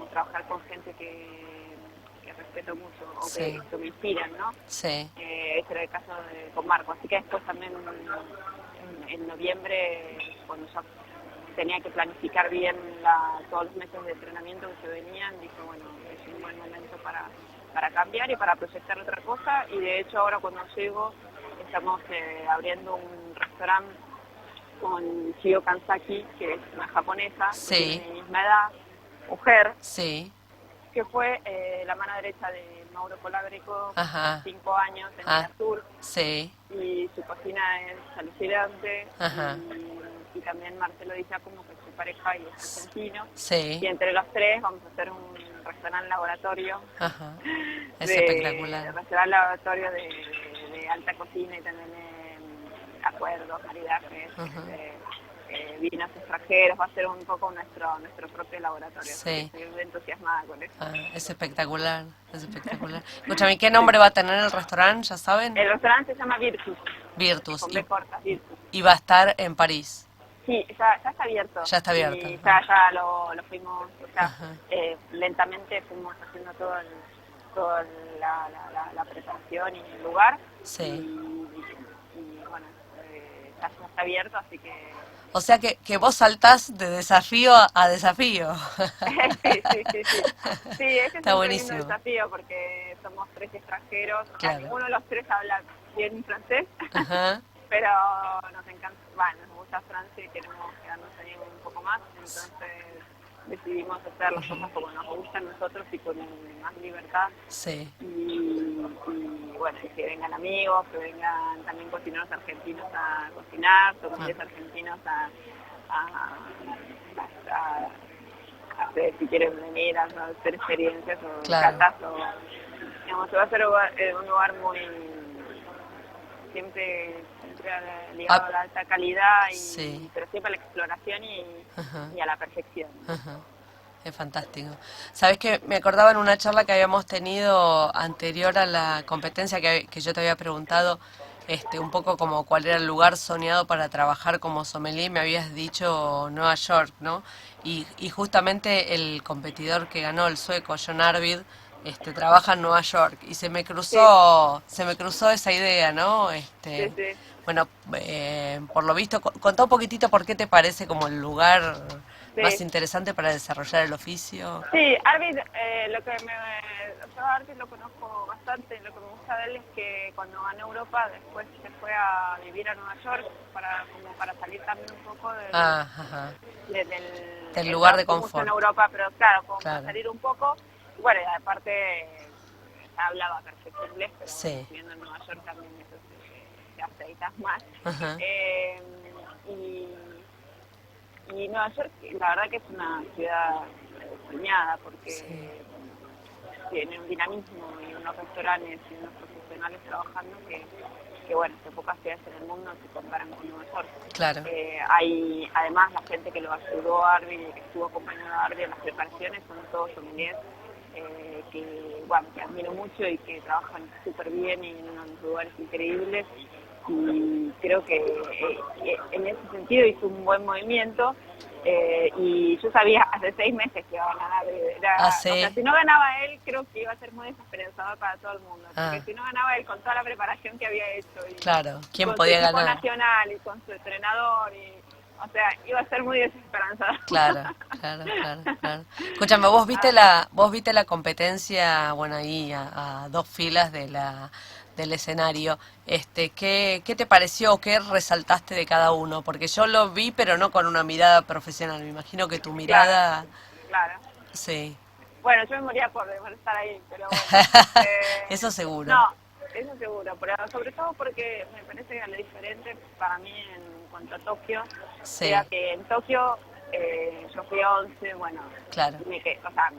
trabajar con gente que respeto mucho o Sí. que me inspiran, ¿no? Sí. Este era el caso con Marco, así que después también en noviembre, cuando ya tenía que planificar bien todos los meses de entrenamiento que se venían, dije, bueno, es un buen momento para cambiar y para proyectar otra cosa, y de hecho ahora cuando llego estamos abriendo un restaurante con Shio Kansaki, que es una japonesa, Sí. que tiene mi misma edad, mujer, Sí. que fue la mano derecha de Mauro Colabreco, Ajá. 5 años en Ah. Sur, Sí. y su cocina es alucinante, Ajá. y también Marcelo Di Giacomo, que es su pareja y es argentino, y Sí. entre los tres vamos a hacer un restaurante laboratorio, Ajá. Es espectacular. restaurante laboratorio de alta cocina y también acuerdos, maridajes, Ajá. vinos extranjeros, va a ser un poco nuestro propio laboratorio. Sí. Estoy muy entusiasmada con eso. Ah, es espectacular, es espectacular. Escúchame, ¿qué nombre va a tener el restaurante? ¿Ya saben? El restaurante se llama Virtus, Virtus. con B corta, Virtus. Y va a estar en París. Sí, ya está abierto. Ya está abierto. Y ya lo fuimos, o sea, Ajá. lentamente fuimos haciendo toda la preparación y el lugar. Sí. Y bueno, ya está abierto, así que... O sea que vos saltás de desafío a desafío. sí. Sí, ese Está es un buenísimo. tremendo desafío porque somos 3 extranjeros. O sea, Claro. ninguno de los 3 habla bien francés, Ajá. pero nos encanta, bueno, nos gusta Francia y queremos quedarnos ahí un poco más, entonces decidimos hacer las cosas como nos gustan a nosotros y con más libertad. Sí. Y bueno, y que vengan amigos, que vengan también cocineros argentinos a cocinar, sommeliers argentinos a hacer, si quieren venir a hacer experiencias o Claro. catas, o digamos, se va a hacer un lugar muy siempre ligado a la alta calidad, Sí. pero siempre a la exploración Ajá. y a la perfección. Ajá. Es fantástico. Sabes que me acordaba en una charla que habíamos tenido anterior a la competencia que yo te había preguntado un poco como cuál era el lugar soñado para trabajar como sommelier, me habías dicho Nueva York, ¿no? Y justamente el competidor que ganó, el sueco John Arvid, trabaja en Nueva York y se me cruzó esa idea, ¿no? Sí. Bueno, por lo visto, contá un poquitito por qué te parece como el lugar Sí. más interesante para desarrollar el oficio. Sí, Arvid, yo a Arvid lo conozco bastante, lo que me gusta de él es que cuando ganó Europa después se fue a vivir a Nueva York como para salir también un poco Ajá. del lugar de como confort. en Europa, pero claro, como Claro. para salir un poco. Bueno, y aparte ya hablaba perfecto inglés, pero Sí. viviendo en Nueva York también eso se aceitas más. Ajá. Y Nueva York, la verdad que es una ciudad soñada porque Sí. tiene un dinamismo y unos restaurantes y unos profesionales trabajando que bueno, que pocas ciudades en el mundo se comparan con Nueva York. Claro. Hay además la gente que lo ayudó a Arvid y que estuvo acompañando a Arvid en las preparaciones son todos sommeliers que admiro mucho y que trabajan súper bien y en unos lugares increíbles, y creo que en ese sentido hizo un buen movimiento, y yo sabía hace 6 meses que iba a ganar Arvid. Sí. O sea, si no ganaba él, creo que iba a ser muy desesperanzador para todo el mundo, porque Ah. si no ganaba él con toda la preparación que había hecho y Claro. ¿Quién con podía su equipo ganar? nacional y con su entrenador, o sea, iba a ser muy desesperanzador. Claro. Escúchame, vos viste la competencia, bueno, ahí a 2 filas del escenario. ¿Qué te pareció o qué resaltaste de cada uno? Porque yo lo vi, pero no con una mirada profesional. Me imagino que tu mirada... Claro. Sí. Bueno, yo me moría por estar ahí, pero bueno. Eso seguro. No, eso seguro, pero sobre todo porque me parece que lo diferente para mí en cuanto a Tokio, Sí. era que en Tokio yo fui a 11, bueno, Claro. o sea,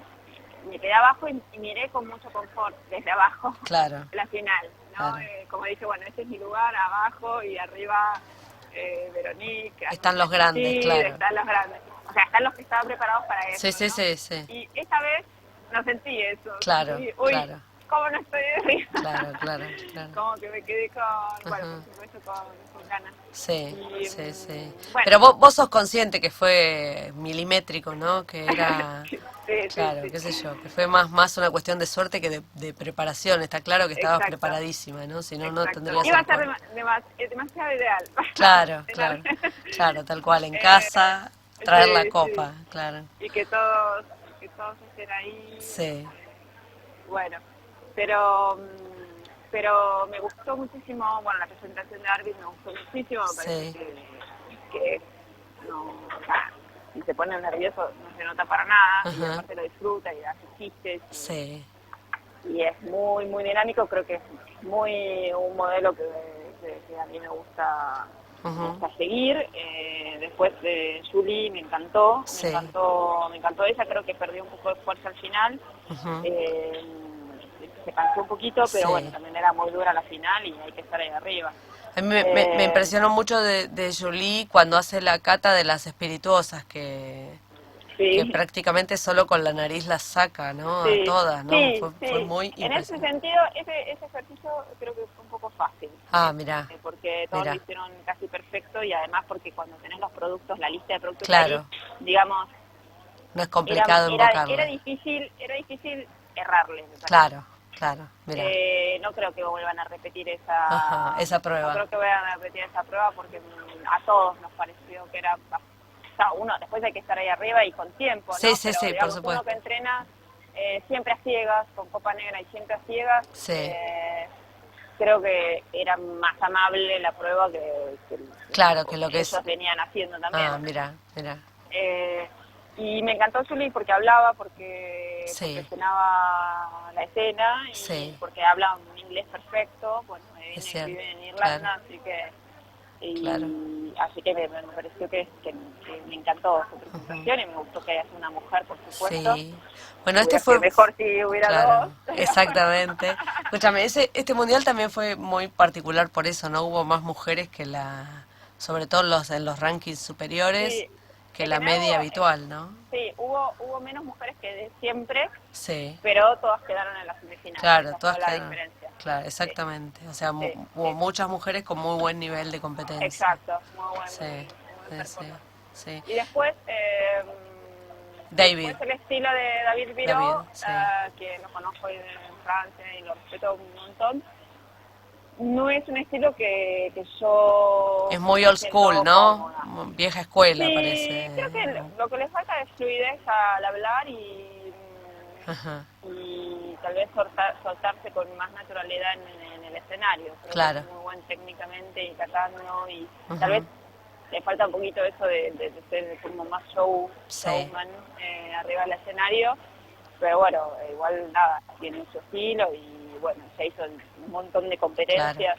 me quedé abajo y miré con mucho confort desde abajo Claro, la final, ¿no? claro. Como dije, bueno, este es mi lugar, abajo y arriba Veronique. Están los grandes, sí, claro. están los grandes. O sea, están los que estaban preparados para eso, Sí, sí, ¿no? sí, sí. Y esta vez no sentí eso. Claro, Sentí, uy, claro. ¿cómo no estoy de arriba? Claro, claro, claro. Como que me quedé con, bueno, Ajá. por supuesto, con ganas. Sí, Y, sí, sí. bueno. Pero vos sos consciente que fue milimétrico, ¿no? Que era, Sí, claro, sí. qué sé yo, que fue más una cuestión de suerte que de preparación. Está claro que estabas Exacto. preparadísima, ¿no? Si no, no Exacto. tendrías Iba a el ser cuerpo. demasiado ideal. Claro, claro, claro, tal cual, en casa, traer la copa, claro. Y que todos estén ahí. Sí, Bueno, pero me gustó muchísimo, bueno, la presentación de Arvid me gustó muchísimo, me parece Sí. que no, o sea, si se pone nervioso no se nota para nada, y Ajá. aparte lo disfruta y hace chistes, sí, y es muy, muy dinámico, creo que es muy un modelo que a mí me gusta seguir. Después de Julie me encantó, Sí. me encantó ella, creo que perdió un poco de fuerza al final. ujú, Se cansó un poquito, pero Sí. bueno, también era muy dura la final y hay que estar ahí arriba. A mí me impresionó mucho de Julie cuando hace la cata de las espirituosas, que Sí, prácticamente solo con la nariz las saca, ¿no? sí, A todas, ¿no? sí, Fue muy En ese impresionante. sentido, ese ejercicio creo que fue un poco fácil. Ah, mirá, Porque todos Mira. lo hicieron casi perfecto y además porque cuando tenés los productos, la lista de productos Claro. ahí, digamos, no es complicado era invocarla. difícil errarle, me parece. Claro, claro, mirá. No creo que vuelvan a repetir Ajá, esa prueba. No creo que vayan a repetir esa prueba porque a todos nos pareció que era... O sea, uno después hay que estar ahí arriba y con tiempo, ¿no? Sí, sí, Pero, sí, por digamos, supuesto. uno que entrena siempre a ciegas, con copa negra y siempre a ciegas, Sí. creo que era más amable la prueba que Claro, que lo que ellos es... venían haciendo también. Ah, mirá, mirá. Y me encantó Julie porque hablaba, porque Sí. escenaba la escena y Sí. porque habla un inglés perfecto. Bueno, Es cierto, vive en Irlanda, claro. Claro. así que me pareció que me encantó su presentación y me gustó que haya sido una mujer, por supuesto. Sí. Bueno, Hubiera fue... sido mejor si hubiera Claro, dos. exactamente. Escúchame, este mundial también fue muy particular por eso, ¿no? Hubo más mujeres que sobre todo en los rankings superiores, Sí. que En la general media hubo- habitual, ¿no? Sí, hubo menos mujeres que de siempre, Sí, pero todas quedaron en la semifinal. claro, Esa todas fue la quedaron. diferencia. Claro, exactamente. O sea, Sí, hubo sí. muchas mujeres con muy buen nivel de competencia. Exacto, muy bueno. Sí, muy sí, buen sí, performance. sí. Y después, David. después el estilo de David Viro, David, sí. que lo conozco en Francia y lo respeto un montón. No es un estilo que yo... Es muy me old siento school, ¿no? cómoda. Vieja escuela, Sí, parece. creo que lo que le falta es fluidez al hablar Ajá, y tal vez soltarse con más naturalidad en el escenario. Creo Claro. que es muy buen técnicamente y cantando y Ujú. tal vez le falta un poquito eso de ser como más Sí. showman arriba del escenario, pero bueno, igual nada, tiene su estilo y bueno, se hizo un montón de competencias.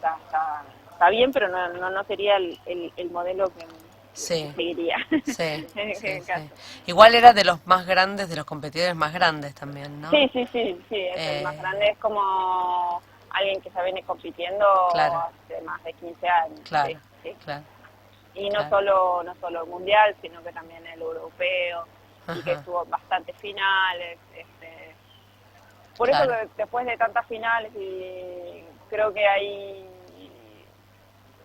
O sea, está bien, pero no sería el modelo que Sí. seguiría. Sí, En sí, el sí. caso. Igual era de los más grandes, de los competidores más grandes también, ¿no? Sí, es el más grande, es como alguien que se viene compitiendo Claro. hace más de 15 años. Claro, Sí. claro. Y no Claro. solo el mundial, sino que también el europeo, y que Ajá. estuvo en bastantes finales. Por Claro. eso que después de tantas finales, y creo que hay,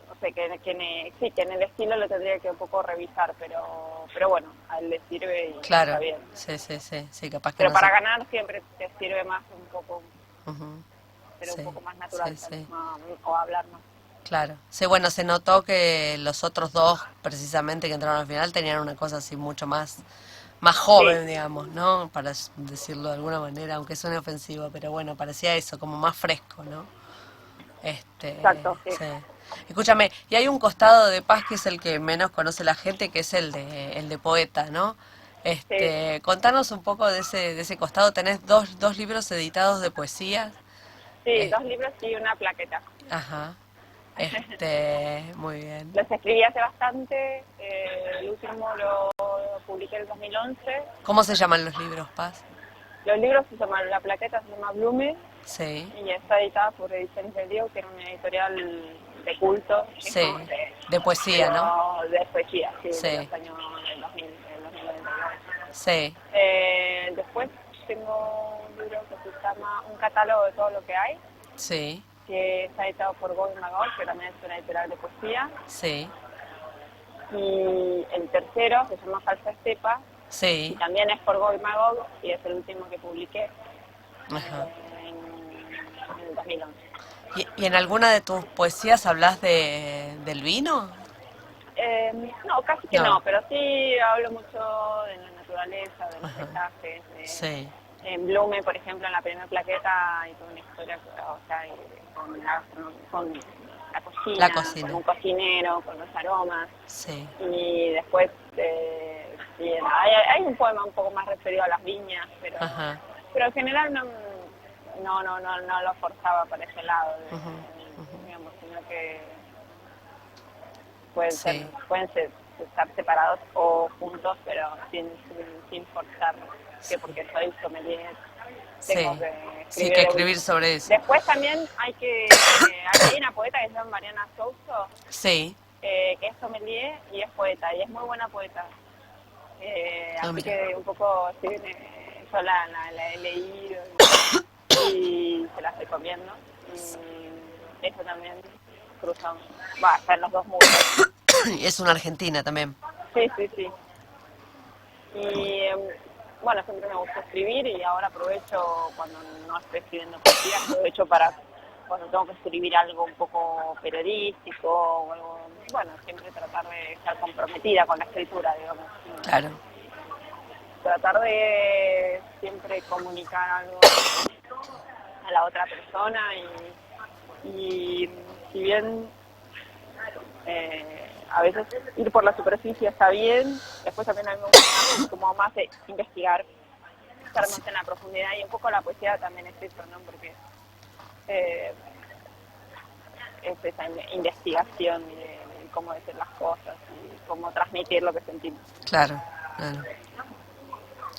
no sé, que en el estilo lo tendría que un poco revisar, pero bueno, a él le sirve y Claro, está bien. sí, capaz que Pero no para se- ganar siempre te sirve más un poco, Ujú. pero Sí, un poco más natural, sí, tal vez, sí. o hablar más. Claro. Sí, bueno, se notó que los otros dos, precisamente, que entraron al final, tenían una cosa así mucho más joven, Sí. digamos, ¿no? Para decirlo de alguna manera, aunque suene ofensivo, pero bueno, parecía eso, como más fresco, ¿no? Exacto, sí. Escúchame, y hay un costado de Paz que es el que menos conoce la gente, que es el de poeta, ¿no? Contanos un poco de ese costado. Tenés dos libros editados de poesía. Sí, 2 libros y una plaqueta. Ajá. Muy bien. Los escribí hace bastante, el último lo publiqué en el 2011. ¿Cómo se llaman los libros, Paz? Los libros se llaman, la plaqueta se llama Blume Sí, y está editada por Ediciones del Diego, que era una editorial de culto. sí, de poesía, ¿no? pero de poesía, sí, Sí. de los años del 2000, del 2099. Sí, Después tengo un libro que se llama Un catálogo de todo lo que hay, sí, que está editado por Gold Magol, que también es una editorial de poesía. sí, Y el tercero se llama Falsa Estepa, y sí. también es por Gold Magol, y es el último que publiqué Ajá. en el 2011. ¿Y en alguna de tus poesías hablas del vino? No, casi que No. no, pero sí hablo mucho de la naturaleza, de los Ajá. paisajes. Sí, En Blume, por ejemplo, en la primera plaqueta hay toda una historia, o sea, con la cocina, La cocina. con un cocinero, con los aromas. sí, Y después sí, hay un poema un poco más referido a las viñas, ajá, pero en general no lo forzaba para ese lado, digamos, sino que pueden Sí. estar separados o juntos, pero sin forzar, que porque soy sommelier tengo sí. que Sí, que escribir sobre eso. Después también hay una poeta que se llama Mariana Souso, Sí, que es sommelier y es poeta, y es muy buena poeta. Así mira. que un poco, sí, yo la he leído y se las recomiendo. Y eso también está en los dos mundos. Es una argentina también. Sí, sí, sí. Y bueno, siempre me gusta escribir y ahora aprovecho cuando no estoy escribiendo poesía, aprovecho para cuando tengo que escribir algo un poco periodístico o algo, bueno, siempre tratar de estar comprometida con la escritura, digamos. Claro. Tratar de siempre comunicar algo a la otra persona y si bien a veces ir por la superficie está bien, después también a mí me gusta como más de investigar, estar más en la profundidad, y un poco la poesía también es eso, ¿no? Porque es esa investigación de cómo decir las cosas y cómo transmitir lo que sentimos. Claro, claro.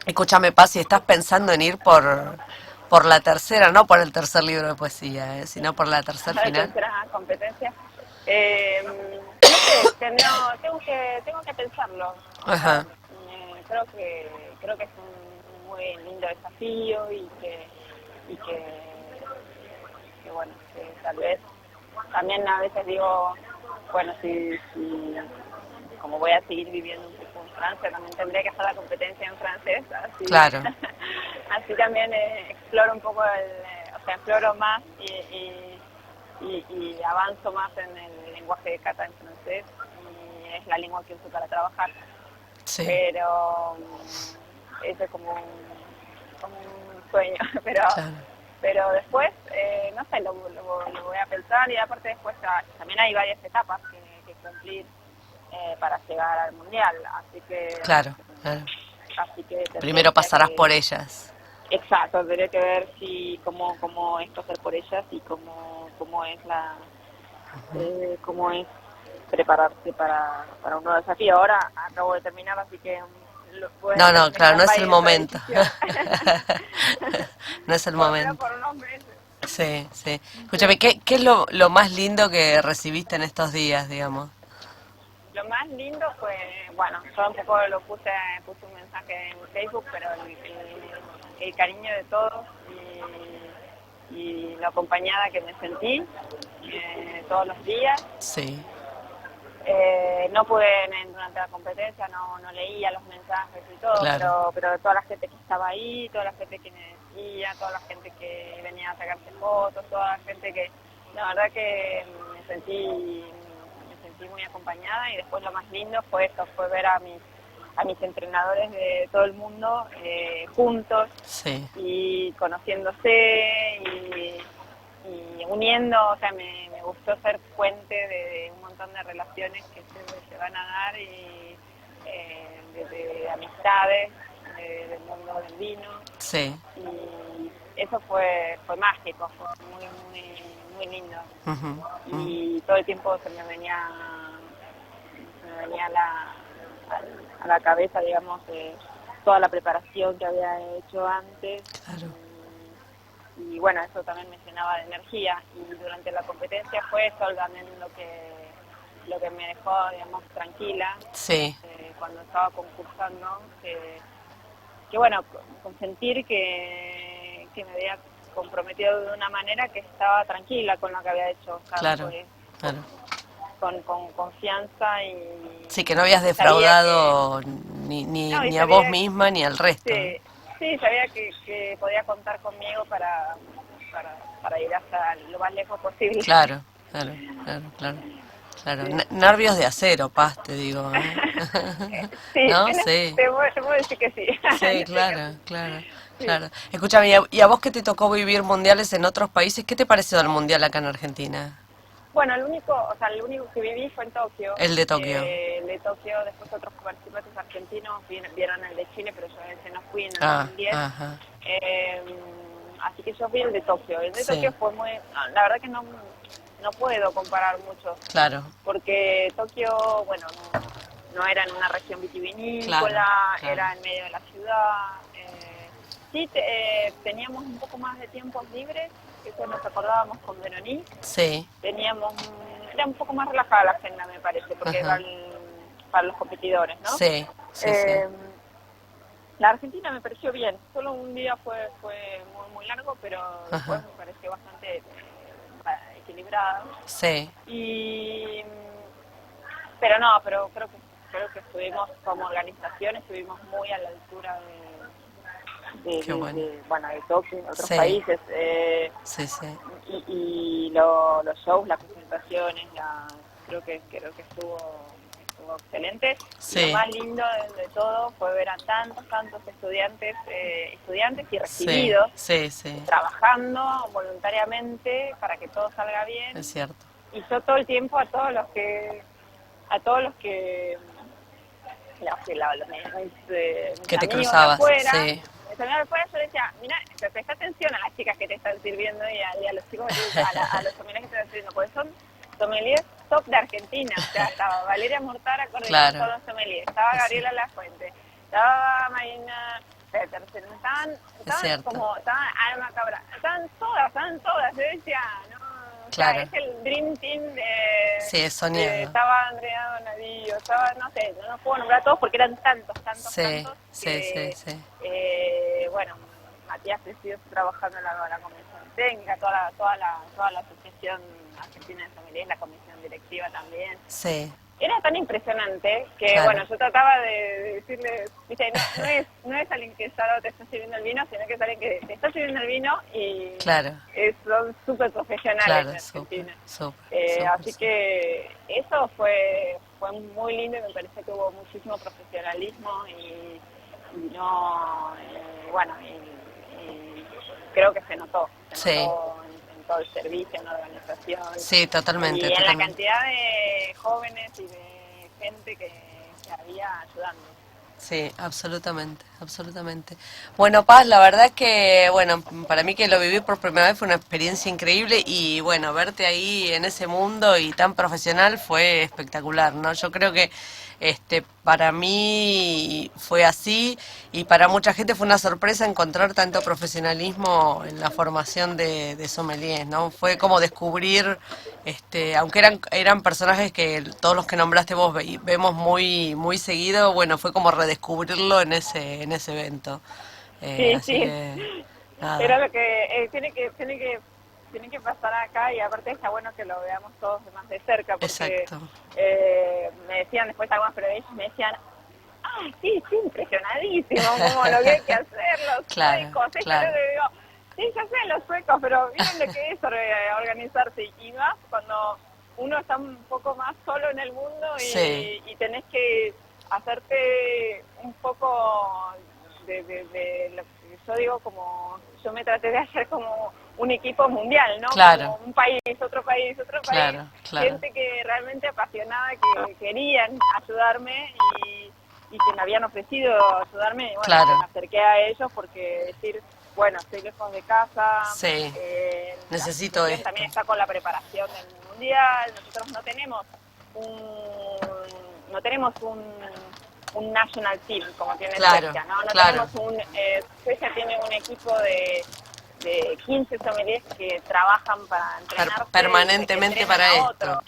Escúchame, Paz, si estás pensando en ir por la tercera, no por el tercer libro de poesía, sino por la tercera final. Tercera competencia. No sé, tengo que pensarlo. Ajá. Creo que es un muy lindo desafío y que bueno, que tal vez también a veces digo, bueno, si como voy a seguir viviendo un poco en Francia, también tendría que hacer la competencia en francés, así, Claro. así también exploro un poco exploro más y avanzo más en el lenguaje de cata en francés, y es la lengua que uso para trabajar. Sí. Pero eso es como un sueño, Claro. pero después, no sé, lo voy a pensar, y aparte después también hay varias etapas que cumplir para llegar al mundial, así que Claro, claro. así que Primero pasarás por ellas. Exacto, tendré que ver cómo es pasar por ellas y cómo es cómo es prepararse para un nuevo desafío. Ahora acabo de terminar, así que No, claro, no es el momento. No es el Por momento. unos meses. Sí, sí. Escúchame, ¿qué es lo más lindo que recibiste en estos días, digamos? Lo más lindo fue, bueno, yo un poco puse un mensaje en Facebook, pero el cariño de todos y lo acompañada que me sentí todos los días. Sí, No pude durante la competencia, no leía los mensajes y todo, Claro. pero toda la gente que estaba ahí, toda la gente que me decía, toda la gente que venía a sacarse fotos, toda la gente que, la verdad que me sentí muy acompañada. Y después lo más lindo fue eso, fue ver a mis entrenadores de todo el mundo juntos sí, y conociéndose y uniendo, o sea, me gustó ser puente de un montón de relaciones que se van a dar, y de amistades del mundo del vino, sí. y eso fue mágico, fue muy muy lindo. Ujú, Y todo el tiempo se me venía a la cabeza, digamos, toda la preparación que había hecho antes. claro. Y bueno, eso también me llenaba de energía. Y durante la competencia fue eso también lo que me dejó, digamos, tranquila. Sí, Cuando estaba concursando, que bueno, con sentir que me había comprometido de una manera que estaba tranquila con lo que había hecho. O sea, claro, pues, claro. con confianza y Sí, que no habías sabía defraudado no, y ni a vos sabía misma ni al resto. sí, sabía que podía contar conmigo para ir hasta lo más lejos posible. Claro, claro, claro, claro. Claro, nervios de acero, Paz, te digo, ¿eh? Sí, ¿No? Sí, te puedo decir que sí. sí, En este claro, caso, claro, sí. claro. Escúchame, y a vos que te tocó vivir mundiales en otros países, ¿qué te pareció el mundial acá en Argentina? Bueno, el único que viví fue en Tokio. El de Tokio. El de Tokio, después otros participantes argentinos vieron el de Chile, pero yo ese no fui en el Ah, 2010. ajá, Así que yo vi el de Tokio. El de sí, Tokio fue muy... La verdad que no puedo comparar mucho, claro, porque Tokio, bueno, no era en una región vitivinícola, Claro, claro. era en medio de la ciudad. Sí, teníamos un poco más de tiempos libres, eso nos acordábamos con Veronique. sí, Era un poco más relajada la agenda, me parece, porque ajá, para los competidores, ¿no? sí, sí, sí, Eh, la Argentina me pareció bien, solo un día fue muy, muy largo, pero después ajá, me pareció bastante equilibrada. sí, Pero no, pero creo que estuvimos como organización, estuvimos muy a la altura qué bueno. bueno, de Tokio y de otros Sí, países. sí, sí, Y los shows, las presentaciones, creo que estuvo excelente. Y lo sí, más lindo de todo fue ver a tantos estudiantes y sí, recibidos sí, sí, trabajando voluntariamente para que todo salga bien. es cierto. Y yo todo el tiempo a todos los que mis Que te amigos de cruzabas, afuera, sí, mis amigos de afuera, yo les decía, mira, presta atención a las chicas que te están sirviendo y a los chicos, a los sommeliers que te están sirviendo, porque son sommeliers top de Argentina. O sea, estaba Valeria Mortara coordinando claro, todos los sommeliers, estaba sí, Gabriela Lafuente, estaba Marina Petersen, estaban cierto. como, estaban Alma Cabra, estaban todas, yo decía, no, o sea, Claro. es el Dream Team Sí, es soñado. estaba Andrea Donadillo, estaba, no sé, no puedo nombrar a todos porque eran tantos, Sí, sí, que, sí, sí. bueno, Matías Presidio trabajando en la comisión técnica, toda la asociación argentina de sommeliers, la comisión directiva también. Sí, Era tan impresionante que, claro. bueno, yo trataba de decirle, viste, no es alguien que solo te está sirviendo el vino, sino que es alguien que te está sirviendo el vino y Claro, son súper profesionales claro, en Argentina. súper. Así que eso fue muy lindo y me parece que hubo muchísimo profesionalismo y bueno, y creo que se notó Sí. en todo el servicio, en la organización. Sí, totalmente, Y en totalmente. la cantidad de jóvenes y de gente que había ayudando. Sí, absolutamente, absolutamente. Bueno, Paz, la verdad que, bueno, para mí que lo viví por primera vez fue una experiencia increíble y, bueno, verte ahí en ese mundo y tan profesional fue espectacular, ¿no? Yo creo que, para mí fue así y para mucha gente fue una sorpresa encontrar tanto profesionalismo en la formación de sommeliers, ¿no? Fue como descubrir, aunque eran personajes que todos los que nombraste vos vemos muy seguido, bueno, fue como redescubrirlo en ese evento. Sí, Así sí. que nada. Era lo que tiene que pasar acá y aparte está bueno que lo veamos todos más de cerca porque Exacto. me decían después algunos periodistas, me decían, sí, impresionadísimo como lo que hay que hacer, los Claro, suecos, claro. yo le digo, sí, ya sé los suecos, pero miren lo que es organizarse y más cuando uno está un poco más solo en el mundo Sí. y tenés que hacerte un poco de lo que yo digo, como yo me traté de hacer como un equipo mundial, ¿no? Claro. Como un país, otro país, Claro, claro. gente que realmente apasionada, que querían ayudarme y que me habían ofrecido ayudarme y bueno, Claro. me acerqué a ellos porque decir, bueno, estoy lejos de casa. Sí. Necesito esto. También está con la preparación del mundial. Nosotros no tenemos un national team como tiene Suecia, ¿no? No tenemos Suecia tiene un equipo de 15 sommeliers que trabajan para entrenarse permanentemente para esto.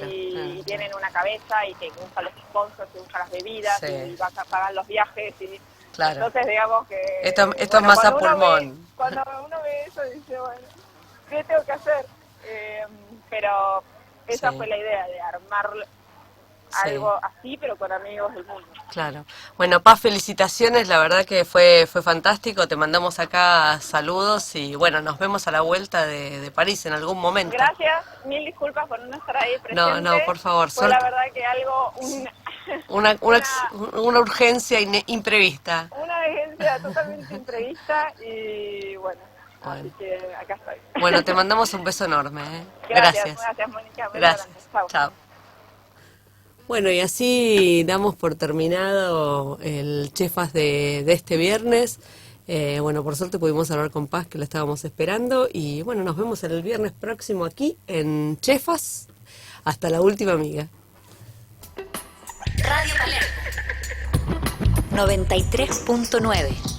Y tienen una cabeza y que usa los sponsors, que usa las bebidas y va a pagar los viajes y entonces digamos que esto es más a pulmón. Cuando uno ve eso dice, bueno, ¿qué tengo que hacer? Pero esa fue la idea de armar algo así, pero con amigos del mundo. Claro. Bueno, Paz, felicitaciones, la verdad que fue fantástico, te mandamos acá saludos y bueno, nos vemos a la vuelta de París en algún momento. Gracias, mil disculpas por no estar ahí presente. No, por favor. Fue la verdad que algo... Una urgencia imprevista. Una urgencia totalmente imprevista y bueno, así que acá estoy. Bueno, te mandamos un beso enorme. Gracias, Mónica. Gracias. Chao. Bueno, y así damos por terminado el Chefas de este viernes. Bueno, por suerte pudimos hablar con Paz, que la estábamos esperando. Y bueno, nos vemos el viernes próximo aquí en Chefas. Hasta la última, amiga. Radio Palermo 93.9